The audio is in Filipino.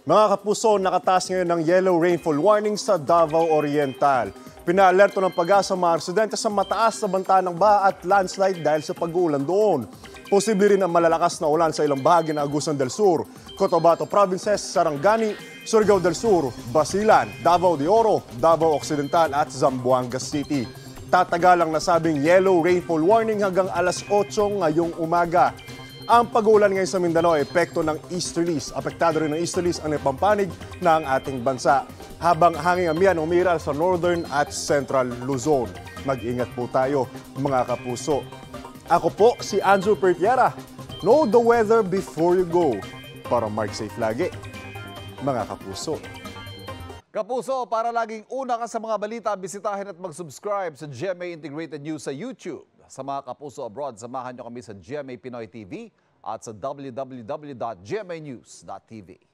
Mga kapuso, nakataas ngayon ng yellow rainfall warning sa Davao Oriental. Pinaalerto ng PAGASA mga residente sa mataas na banta ng baha at landslide dahil sa pag-uulan doon. Posible rin ang malalakas na ulan sa ilang bahagi ng Agusan del Sur, Cotabato Provinces, Sarangani, Surigao del Sur, Basilan, Davao de Oro, Davao Occidental at Zamboanga City. Tatagalang nasabing yellow rainfall warning hanggang alas 8 ngayong umaga. Ang pag-uulan ngayon sa Mindanao ay epekto ng easterlies. Apektado rin ng easterlies ang ipampanig ng ating bansa. Habang hanging amihan umiral sa northern at central Luzon. Mag-ingat po tayo mga kapuso. Ako po si Andrew Pertiera. Know the weather before you go. Para mark safe lagi, mga kapuso. Kapuso, para laging una ka sa mga balita, bisitahin at mag-subscribe sa GMA Integrated News sa YouTube. Sa mga kapuso abroad, samahan nyo kami sa GMA Pinoy TV at sa www.gmanews.tv.